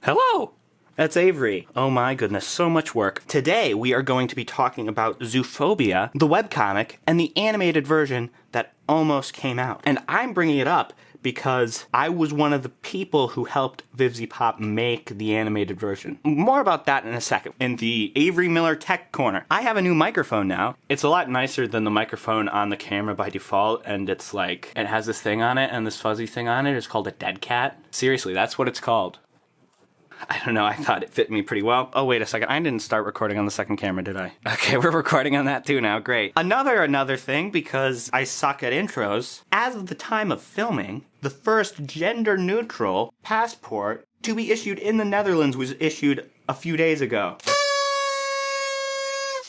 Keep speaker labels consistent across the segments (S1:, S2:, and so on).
S1: Hello! That's Avery. Oh my goodness, so much work. Today we are going to be talking about Zoophobia, the webcomic, and the animated version that almost came out. And I'm bringing it up because I was one of the people who helped Vivziepop make the animated version. More about that in a second. In the Avery Miller Tech Corner, I have a new microphone now. It's a lot nicer than the microphone on the camera by default, and it's like, it has this thing on it, and this fuzzy thing on it. It's called a dead cat. Seriously, that's what it's called. I don't know, I thought it fit me pretty well. Oh, wait a second, I didn't start recording on the second camera, did I? Okay, we're recording on that too now, great. Another thing, because I suck at intros, as of the time of filming, the first gender-neutral passport to be issued in the Netherlands was issued a few days ago.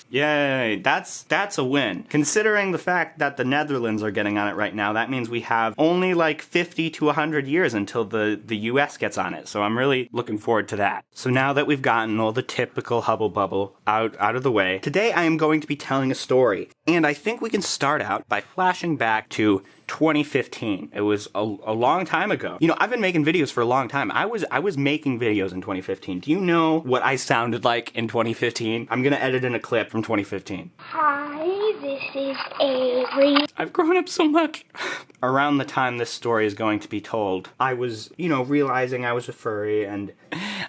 S1: Yay, that's a win. Considering the fact that the Netherlands are getting on it right now, that means we have only like 50 to 100 years until the US gets on it. So I'm really looking forward to that. So now that we've gotten all the typical hubble bubble out of the way, today I am going to be telling a story. And I think we can start out by flashing back to 2015. It was a long time ago. You know, I've been making videos for a long time. I was making videos in 2015. Do you know what I sounded like in 2015? I'm gonna edit in a clip from 2015.
S2: Hi, this is Avery.
S1: I've grown up so much. Around the time this story is going to be told, I was, realizing I was a furry, and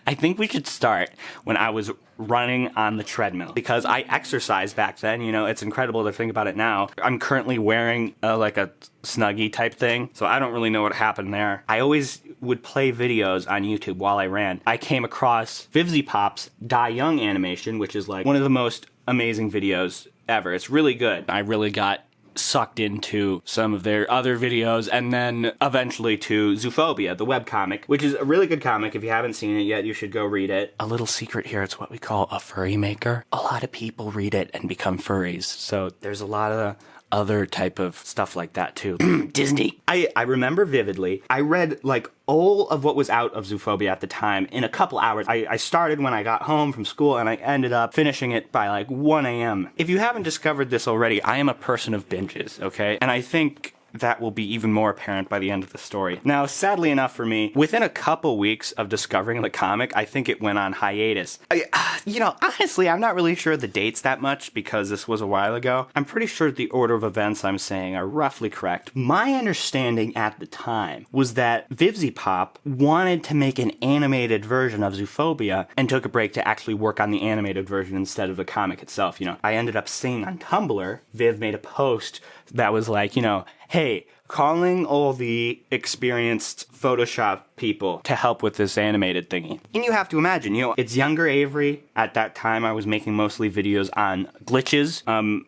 S1: I think we should start when I was running on the treadmill, because I exercised back then. It's incredible to think about it now. I'm currently wearing like a Snuggie type thing, so I don't really know what happened there. I always would play videos on YouTube while I ran. I came across Vivziepop's Die Young animation, which is like one of the most amazing videos ever. It's really good. I really got sucked into some of their other videos, and then eventually to Zoophobia, the webcomic, which is a really good comic. If you haven't seen it yet, you should go read it. A little secret here, it's what we call a furry maker. A lot of people read it and become furries, so there's a lot of other type of stuff like that too. Disney. I remember vividly, I read like all of what was out of Zoophobia at the time in a couple hours. I started when I got home from school, and I ended up finishing it by like 1 a.m. If you haven't discovered this already, I am a person of binges, okay? And I think that will be even more apparent by the end of the story. Now, sadly enough for me, within a couple weeks of discovering the comic, I think it went on hiatus. Honestly, I'm not really sure of the dates that much because this was a while ago. I'm pretty sure the order of events I'm saying are roughly correct. My understanding at the time was that Vivziepop wanted to make an animated version of Zoophobia and took a break to actually work on the animated version instead of the comic itself. I ended up seeing on Tumblr, Viv made a post that was like, hey, calling all the experienced Photoshop people to help with this animated thingy. And you have to imagine, it's younger Avery. At that time, I was making mostly videos on glitches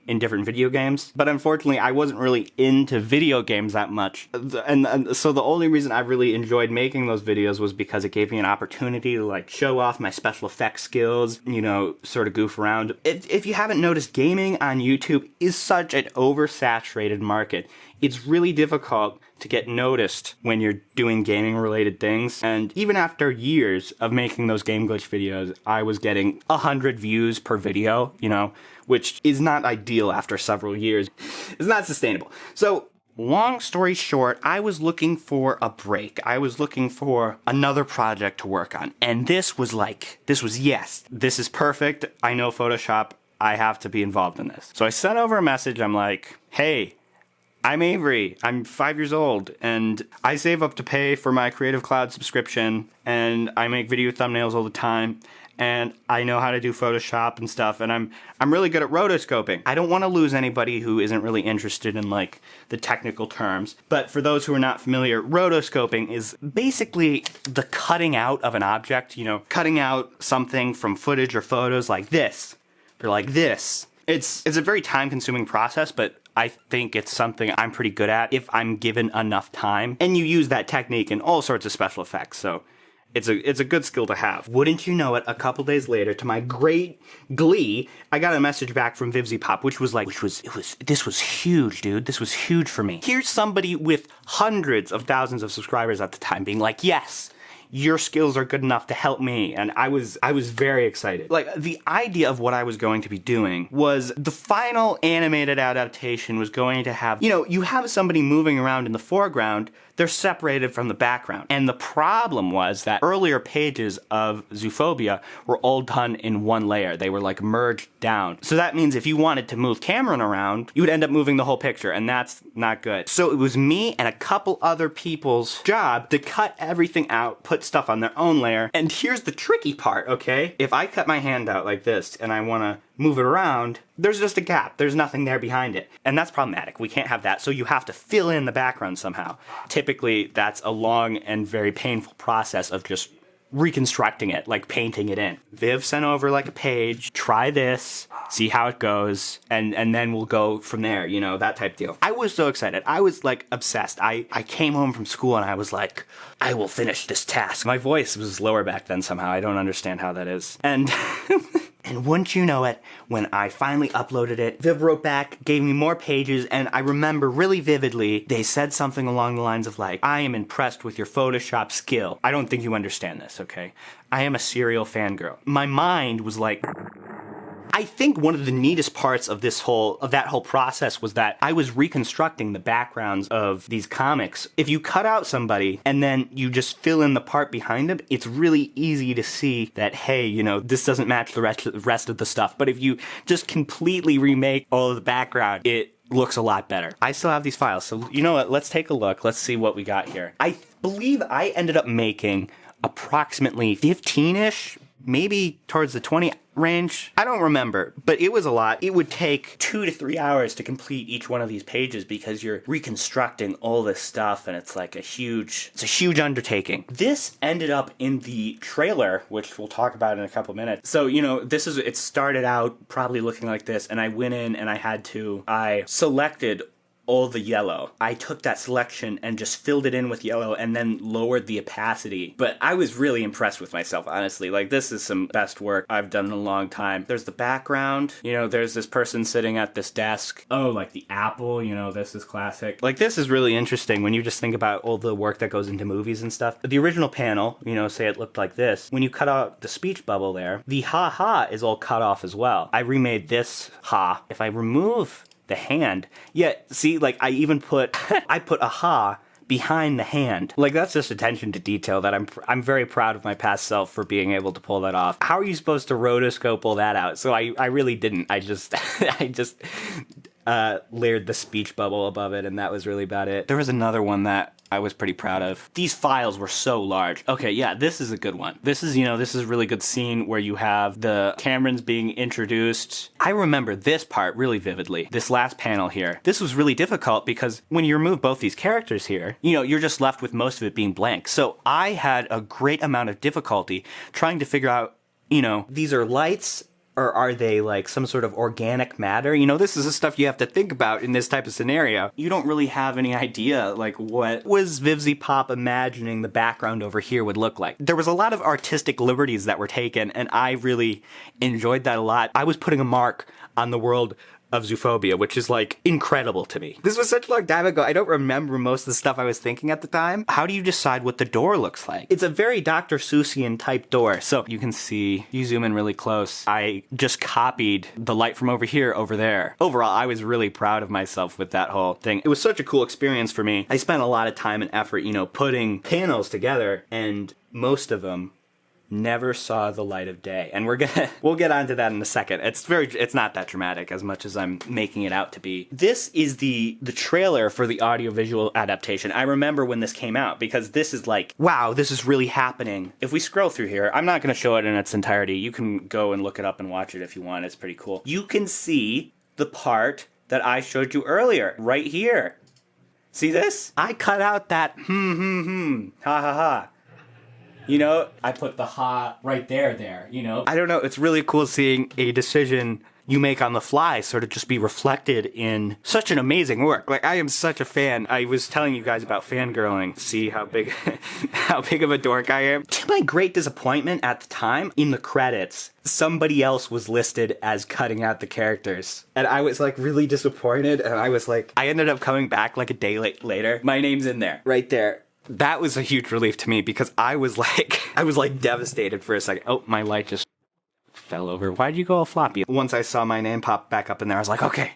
S1: in different video games. But unfortunately, I wasn't really into video games that much. And so the only reason I really enjoyed making those videos was because it gave me an opportunity to like show off my special effects skills, sort of goof around. If you haven't noticed, gaming on YouTube is such an oversaturated market. It's really difficult to get noticed when you're doing gaming related things. And even after years of making those game glitch videos, I was getting 100 views per video, which is not ideal after several years. It's not sustainable. So long story short, I was looking for a break. I was looking for another project to work on. And this was yes, this is perfect. I know Photoshop. I have to be involved in this. So I sent over a message. I'm like, hey, I'm Avery, I'm 5 years old, and I save up to pay for my Creative Cloud subscription, and I make video thumbnails all the time, and I know how to do Photoshop and stuff, and I'm really good at rotoscoping. I don't want to lose anybody who isn't really interested in like the technical terms, but for those who are not familiar, rotoscoping is basically the cutting out of an object, cutting out something from footage or photos like this, or like this. It's a very time-consuming process, but I think it's something I'm pretty good at if I'm given enough time. And you use that technique in all sorts of special effects, so it's a good skill to have. Wouldn't you know it, a couple days later, to my great glee, I got a message back from Vivziepop, this was huge, dude. This was huge for me. Here's somebody with hundreds of thousands of subscribers at the time being like, yes, your skills are good enough to help me. And I was very excited. Like, the idea of what I was going to be doing was the final animated adaptation was going to have, you know, you have somebody moving around in the foreground, they're separated from the background. And the problem was that earlier pages of Zoophobia were all done in one layer. They were like merged down. So that means if you wanted to move Cameron around, you would end up moving the whole picture, and that's not good. So it was me and a couple other people's job to cut everything out, put stuff on their own layer. And here's the tricky part, okay? If I cut my hand out like this and I want to move it around, there's just a gap. There's nothing there behind it. And that's problematic. We can't have that. So you have to fill in the background somehow. Typically, that's a long and very painful process of just reconstructing it, like painting it in. Viv sent over like a page, try this, see how it goes, and then we'll go from there, you know, that type deal. I was so excited. I was like obsessed. I came home from school and I was like, I will finish this task. My voice was lower back then somehow. I don't understand how that is. And and wouldn't you know it, when I finally uploaded it, Viv wrote back, gave me more pages, and I remember really vividly, they said something along the lines of like, I am impressed with your Photoshop skill. I don't think you understand this, okay? I am a serial fangirl. My mind was like, I think one of the neatest parts of that whole process was that I was reconstructing the backgrounds of these comics. If you cut out somebody and then you just fill in the part behind them, it's really easy to see that, hey, you know, this doesn't match the rest of the stuff. But if you just completely remake all of the background, it looks a lot better. I still have these files, so you know what? Let's take a look. Let's see what we got here. I believe I ended up making approximately 15-ish, maybe towards the 20 range. I don't remember, but it was a lot. It would take 2 to 3 hours to complete each one of these pages because you're reconstructing all this stuff and it's like a huge undertaking. This ended up in the trailer, which we'll talk about in a couple minutes. So, you know, it started out probably looking like this, and I went in and I selected all the yellow. I took that selection and just filled it in with yellow and then lowered the opacity. But I was really impressed with myself, honestly. Like, this is some best work I've done in a long time. There's the background. You know, there's this person sitting at this desk. Oh, like the apple, you know, this is classic. Like, this is really interesting when you just think about all the work that goes into movies and stuff. The original panel, you know, say it looked like this. When you cut out the speech bubble there, the ha-ha is all cut off as well. I remade this ha. If I remove the hand. Yeah, see, like, I even put a ha behind the hand. Like, that's just attention to detail that I'm very proud of my past self for being able to pull that off. How are you supposed to rotoscope all that out? So I really didn't. I just layered the speech bubble above it, and that was really about it. There was another one that I was pretty proud of. These files were so large. Okay, yeah, this is a good one. This is a really good scene where you have the Camerons being introduced. I remember this part really vividly. This last panel here. This was really difficult because when you remove both these characters here, you know, you're just left with most of it being blank. So I had a great amount of difficulty trying to figure out, you know, these are lights, or are they like some sort of organic matter? You know, this is the stuff you have to think about in this type of scenario. You don't really have any idea, like, what was Vivziepop imagining the background over here would look like. There was a lot of artistic liberties that were taken, and I really enjoyed that a lot. I was putting a mark on the world of Zoophobia, which is, like, incredible to me. This was such a long time ago, I don't remember most of the stuff I was thinking at the time. How do you decide what the door looks like? It's a very Dr. Seussian type door, so you can see, you zoom in really close, I just copied the light from over here over there. Overall, I was really proud of myself with that whole thing. It was such a cool experience for me. I spent a lot of time and effort, you know, putting panels together, and most of them never saw the light of day. And we'll get onto that in a second. It's not that dramatic as much as I'm making it out to be. This is the trailer for the audiovisual adaptation. I remember when this came out because this is like, wow, this is really happening. If we scroll through here, I'm not going to show it in its entirety. You can go and look it up and watch it if you want. It's pretty cool. You can see the part that I showed you earlier, right here. See this? I cut out that ha ha ha. You know, I put the ha right there, you know? I don't know, it's really cool seeing a decision you make on the fly sort of just be reflected in such an amazing work. Like, I am such a fan. I was telling you guys about fangirling. See how big of a dork I am? To my great disappointment at the time, in the credits, somebody else was listed as cutting out the characters. And I was, like, really disappointed, and I was like, I ended up coming back like a day later. My name's in there, right there. that was a huge relief to me because I was like devastated for a second. Oh, my light just fell over. Why'd you go all floppy? Once I saw my name pop back up in there, I was like, okay,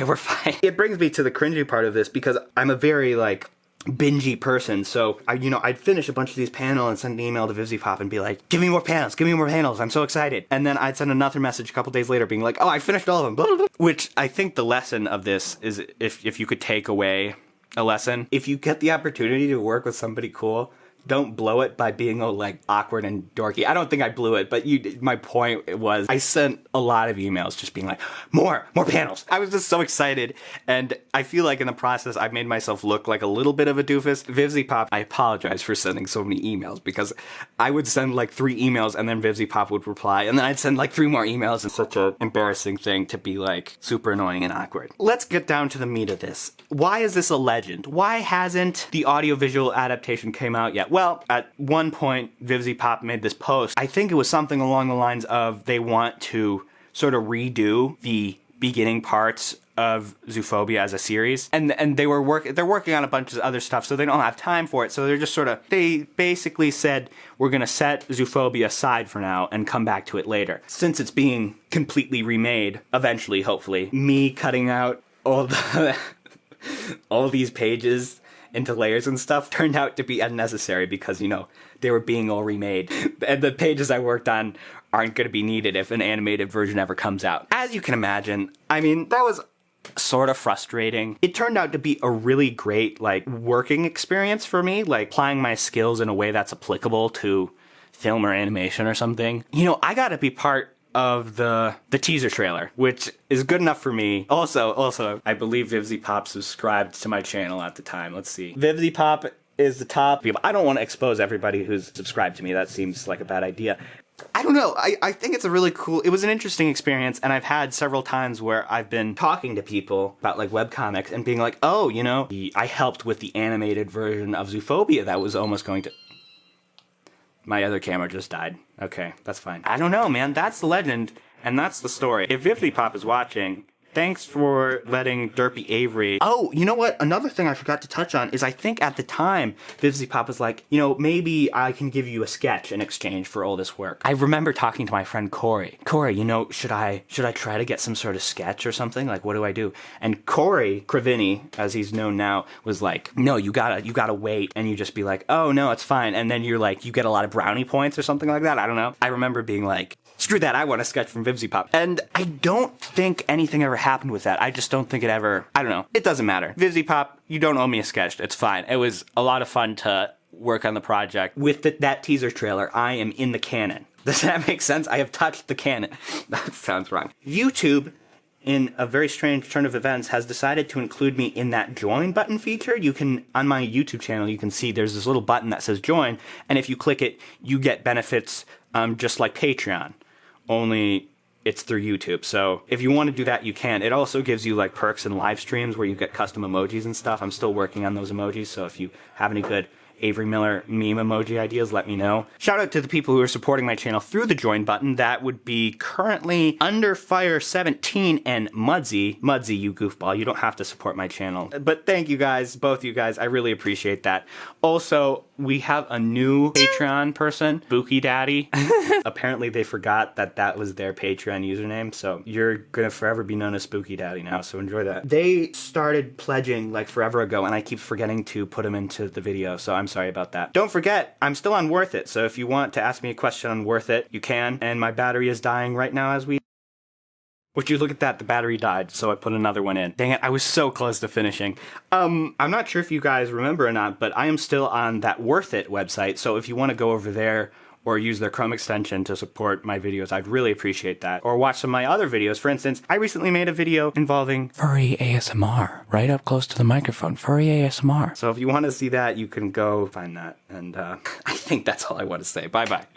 S1: we're fine. It brings me to the cringy part of this because I'm a very, like, bingey person, so I'd finish a bunch of these panels and send an email to Vivziepop and be like, give me more panels, I'm so excited. And then I'd send another message a couple days later being like, oh, I finished all of them, blah, blah, blah. Which I think the lesson of this is, if you could take away a lesson, if you get the opportunity to work with somebody cool, don't blow it by being all like awkward and dorky. I don't think I blew it, but my point was I sent a lot of emails just being like, more panels. I was just so excited. And I feel like in the process, I made myself look like a little bit of a doofus. Vivziepop, I apologize for sending so many emails because I would send like 3 emails and then Vivziepop would reply. And then I'd send like 3 more emails. It's such an embarrassing thing to be like super annoying and awkward. Let's get down to the meat of this. Why is this a legend? Why hasn't the audiovisual adaptation came out yet? Well, at one point, Vivziepop made this post. I think it was something along the lines of they want to sort of redo the beginning parts of Zoophobia as a series. And they're working on a bunch of other stuff, so they don't have time for it. So they're just they basically said, we're going to set Zoophobia aside for now and come back to it later. Since it's being completely remade, eventually, hopefully, me cutting out all these pages into layers and stuff turned out to be unnecessary because, they were being all remade. And the pages I worked on aren't going to be needed if an animated version ever comes out. As you can imagine, I mean, that was sort of frustrating. It turned out to be a really great, like, working experience for me, like, applying my skills in a way that's applicable to film or animation or something. I got to be part of the teaser trailer, which is good enough for me. Also, I believe Vivziepop subscribed to my channel at the time. Let's see. Vivziepop is the top people. I don't want to expose everybody who's subscribed to me. That seems like a bad idea. I don't know. I think it's it was an interesting experience, and I've had several times where I've been talking to people about like webcomics and being like, oh, I helped with the animated version of Zoophobia that was almost going to... My other camera just died. Okay, that's fine. I don't know, man. That's the legend, and that's the story. If Vivziepop is watching, thanks for letting Derpy Avery... Oh, you know what? Another thing I forgot to touch on is I think at the time, Vivziepop was like, maybe I can give you a sketch in exchange for all this work. I remember talking to my friend Corey. Corey, should I try to get some sort of sketch or something? Like, what do I do? And Corey Cravini, as he's known now, was like, no, you gotta wait. And you just be like, oh, no, it's fine. And then you're like, you get a lot of brownie points or something like that. I don't know. I remember being like, screw that, I want a sketch from Vivziepop. And I don't think anything ever happened with that. I just don't think it ever... I don't know. It doesn't matter. Vivziepop, you don't owe me a sketch. It's fine. It was a lot of fun to work on the project. With that teaser trailer, I am in the canon. Does that make sense? I have touched the canon. That sounds wrong. YouTube, in a very strange turn of events, has decided to include me in that join button feature. You can, on my YouTube channel, you can see there's this little button that says join, and if you click it, you get benefits just like Patreon. Only it's through YouTube. So if you want to do that, you can. It also gives you like perks and live streams where you get custom emojis and stuff. I'm still working on those emojis, so if you have any good Avery Miller meme emoji ideas, let me know. Shout out to the people who are supporting my channel through the join button. That would be currently Underfire17 and Mudzzzy. Mudzzzy, you goofball. You don't have to support my channel. But thank you guys, both you guys. I really appreciate that. Also, we have a new Patreon person, Spooky Daddy. Apparently they forgot that was their Patreon username, so you're gonna forever be known as Spooky Daddy now, so enjoy that. They started pledging like forever ago, and I keep forgetting to put them into the video, so I'm sorry about that. Don't forget, I'm still on Worth It, so if you want to ask me a question on Worth It, you can, and my battery is dying right now as we... Would you look at that, the battery died, so I put another one in. Dang it, I was so close to finishing. I'm not sure if you guys remember or not, but I am still on that Worth It website, so if you want to go over there or use their Chrome extension to support my videos, I'd really appreciate that. Or watch some of my other videos. For instance, I recently made a video involving furry ASMR, right up close to the microphone, furry ASMR. So if you want to see that, you can go find that. And I think that's all I want to say. Bye-bye.